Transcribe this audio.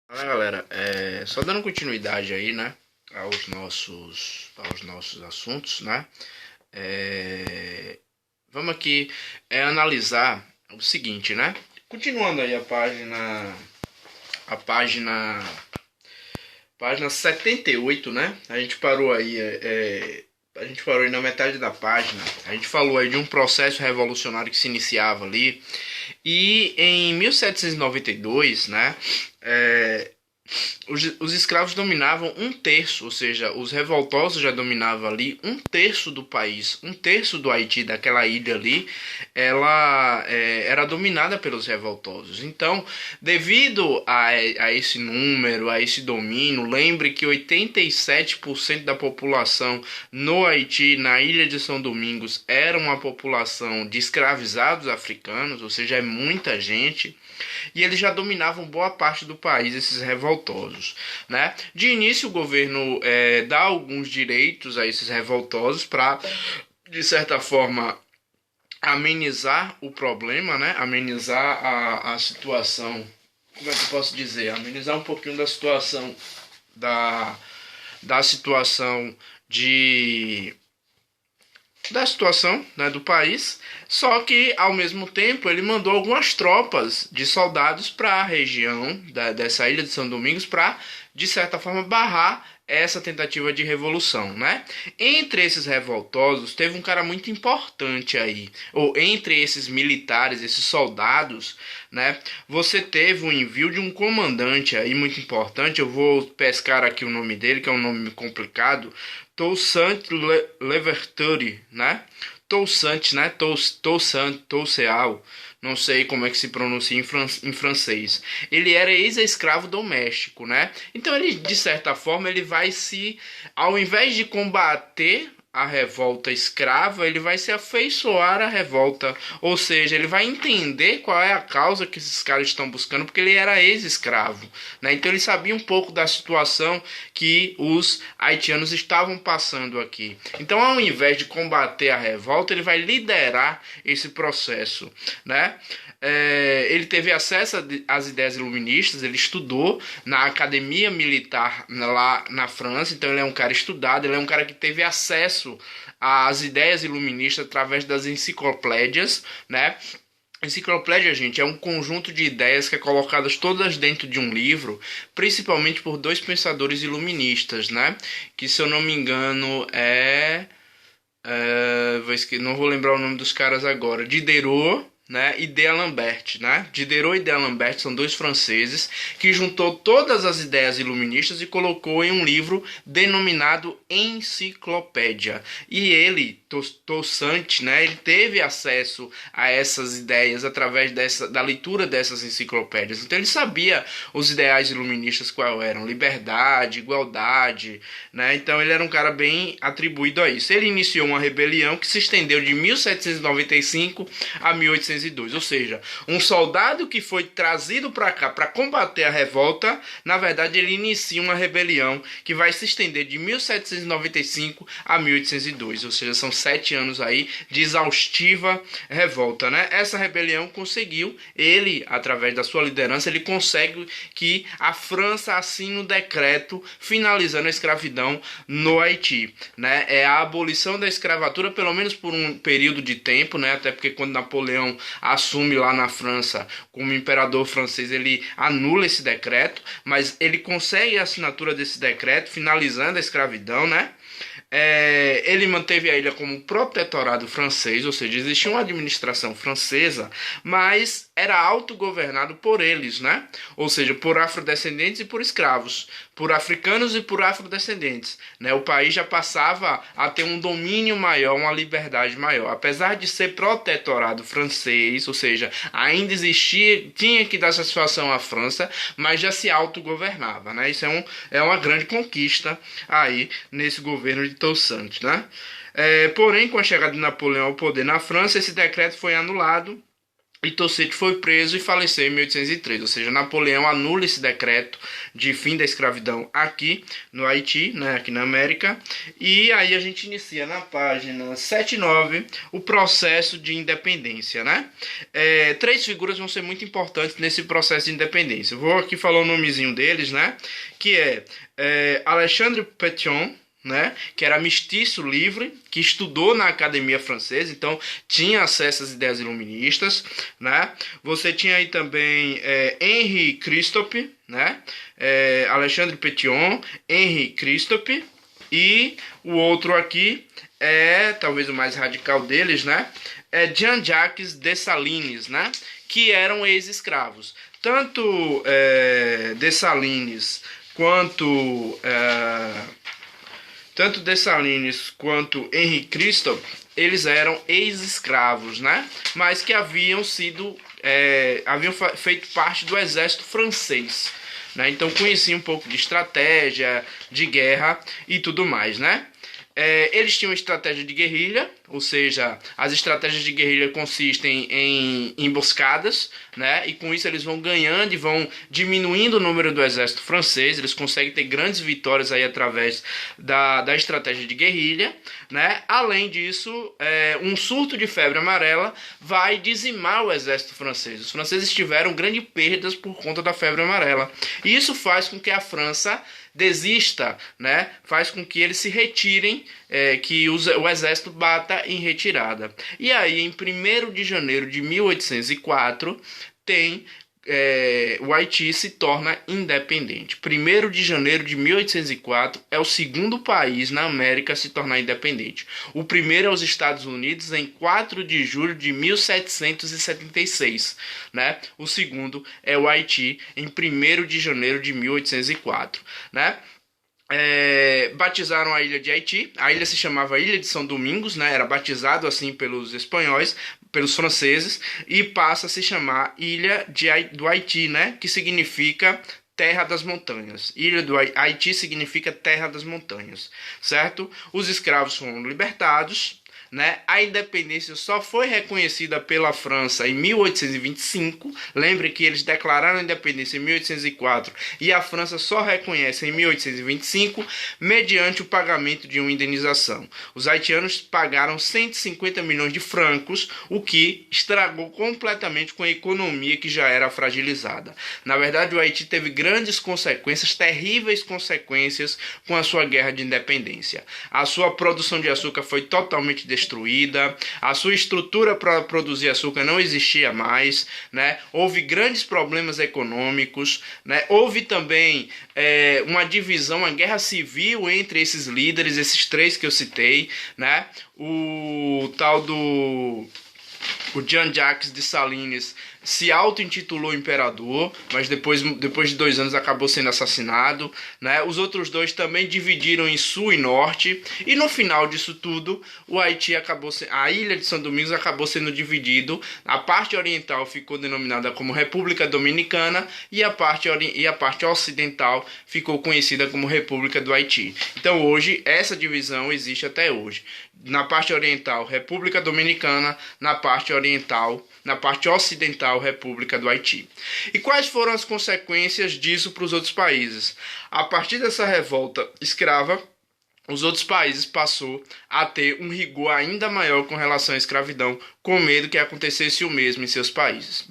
Fala galera, só dando continuidade aí, né, aos nossos assuntos, né, é, vamos aqui analisar o seguinte, né, continuando aí a página 78, né, a gente parou aí na metade da página, a gente falou aí de um processo revolucionário que se iniciava ali, e em 1792, né, é, os escravos dominavam um terço, ou seja, os revoltosos já dominavam ali um terço do país, um terço do Haiti, daquela ilha ali, ela era dominada pelos revoltosos. Então, devido a esse número, a esse domínio, lembre que 87% da população no Haiti, na ilha de São Domingos, era uma população de escravizados africanos, ou seja, é muita gente, e eles já dominavam boa parte do país, esses revoltosos, né? De início, o governo dá alguns direitos a esses revoltosos para, de certa forma, amenizar o problema, né? Amenizar a situação. Como é que eu posso dizer? Amenizar um pouquinho da, da situação de da situação, né, do país, só que ao mesmo tempo ele mandou algumas tropas de soldados para a região dessa ilha de São Domingos para, de certa forma, barrar essa tentativa de revolução, né? Entre esses revoltosos teve um cara muito importante aí, ou entre esses militares, esses soldados, né? Você teve o envio de um comandante aí muito importante. Eu vou pescar aqui o nome dele, que é um nome complicado. Toussaint Louverture, né? Toussaint, né? Toussaint, não sei como é que se pronuncia em francês. Ele era ex-escravo doméstico, né? Então ele, de certa forma, ele vai se, ao invés de combater a revolta escrava, ele vai se afeiçoar à revolta, ou seja, ele vai entender qual é a causa que esses caras estão buscando, porque ele era ex-escravo, né? Então ele sabia um pouco da situação que os haitianos estavam passando aqui. Então, ao invés de combater a revolta, ele vai liderar esse processo, né? Ele teve acesso às ideias iluministas, ele estudou na academia militar lá na França, então ele é um cara estudado, ele é um cara que teve acesso às ideias iluministas através das enciclopédias, né? Enciclopédia, gente, é um conjunto de ideias que é colocadas todas dentro de um livro, principalmente por dois pensadores iluministas, né? Que, se eu não me engano, não vou lembrar o nome dos caras agora. Diderot, né, e D'Alembert, né? Diderot e D'Alembert são dois franceses que juntou todas as ideias iluministas e colocou em um livro denominado Enciclopédia. E ele, Toussaint, né, ele teve acesso a essas ideias através da leitura dessas enciclopédias. Então ele sabia os ideais iluministas qual eram: liberdade, igualdade, né? Então ele era um cara bem atribuído a isso. Ele iniciou uma rebelião que se estendeu de 1795 a 1802, ou seja, um soldado que foi trazido para cá para combater a revolta, na verdade ele inicia uma rebelião que vai se estender de 1795 a 1802, ou seja, são 7 anos aí de exaustiva revolta, né? Essa rebelião conseguiu, ele, através da sua liderança, ele consegue que a França assine o decreto finalizando a escravidão no Haiti, né? É a abolição da escravatura, pelo menos por um período de tempo, né? Até porque quando Napoleão assume lá na França como imperador francês, ele anula esse decreto, mas ele consegue a assinatura desse decreto finalizando a escravidão, né? Ele manteve a ilha como protetorado francês, ou seja, existia uma administração francesa, mas era autogovernado por eles, né? Ou seja, por afrodescendentes e por escravos, por africanos e por afrodescendentes, né? O país já passava a ter um domínio maior, uma liberdade maior. Apesar de ser protetorado francês, ou seja, ainda existia, tinha que dar satisfação à França, mas já se autogovernava, né? Isso é uma grande conquista aí nesse governo de Toussaint, né? Porém, com a chegada de Napoleão ao poder na França, esse decreto foi anulado e Toussaint foi preso e faleceu em 1803, ou seja, Napoleão anula esse decreto de fim da escravidão aqui no Haiti, né, aqui na América, e aí a gente inicia na página 79 o processo de independência, né? Três figuras vão ser muito importantes nesse processo de independência. Eu vou aqui falar o nomezinho deles, né? Que Alexandre Pétion, né, que era mestiço livre, que estudou na Academia Francesa, então tinha acesso às ideias iluministas, né? Você tinha aí também Henri Christophe, né? Alexandre Pétion, Henri Christophe, e o outro aqui talvez o mais radical deles, né? Jean-Jacques Dessalines, né? Que eram ex-escravos. Tanto Dessalines tanto Dessalines quanto Henri Christophe, eles eram ex-escravos, né? Mas que haviam feito parte do exército francês, né? Então conheciam um pouco de estratégia, de guerra e tudo mais, né? Eles tinham estratégia de guerrilha, ou seja, as estratégias de guerrilha consistem em emboscadas, né? E com isso eles vão ganhando e vão diminuindo o número do exército francês. Eles conseguem ter grandes vitórias aí através da estratégia de guerrilha, né? Além disso, um surto de febre amarela vai dizimar o exército francês. Os franceses tiveram grandes perdas por conta da febre amarela. E isso faz com que a França desista, né? Faz com que eles se retirem, que o exército bata em retirada. E aí, em 1º de janeiro de 1804, o Haiti se torna independente. 1º de janeiro de 1804 é o segundo país na América a se tornar independente. O primeiro é os Estados Unidos em 4 de julho de 1776, né? O segundo é o Haiti em 1º de janeiro de 1804, né? Batizaram a ilha de Haiti. A ilha se chamava Ilha de São Domingos, né? Era batizado assim pelos espanhóis, pelos franceses, e passa a se chamar Ilha do Haiti, né? Que significa Terra das Montanhas. Ilha do Haiti significa Terra das Montanhas, certo? Os escravos foram libertados, né? A independência só foi reconhecida pela França em 1825. Lembre que eles declararam a independência em 1804 e a França só reconhece em 1825 mediante o pagamento de uma indenização. Os haitianos pagaram 150 milhões de francos, o que estragou completamente com a economia que já era fragilizada. Na verdade, o Haiti teve grandes consequências, terríveis consequências com a sua guerra de independência. A sua produção de açúcar foi totalmente destruída, a sua estrutura para produzir açúcar não existia mais, né? Houve grandes problemas econômicos, né? Houve também uma divisão, uma guerra civil entre esses líderes, esses três que eu citei, né? O Jean-Jacques Dessalines se auto-intitulou imperador, mas depois de 2 anos acabou sendo assassinado, né? Os outros dois também dividiram em sul e norte, e no final disso tudo, o Haiti a ilha de São Domingos acabou sendo dividido. A parte oriental ficou denominada como República Dominicana e a parte ocidental ficou conhecida como República do Haiti. Então hoje essa divisão existe até hoje. Na parte oriental, República Dominicana, na parte ocidental, República do Haiti. E quais foram as consequências disso para os outros países? A partir dessa revolta escrava, os outros países passou a ter um rigor ainda maior com relação à escravidão, com medo que acontecesse o mesmo em seus países.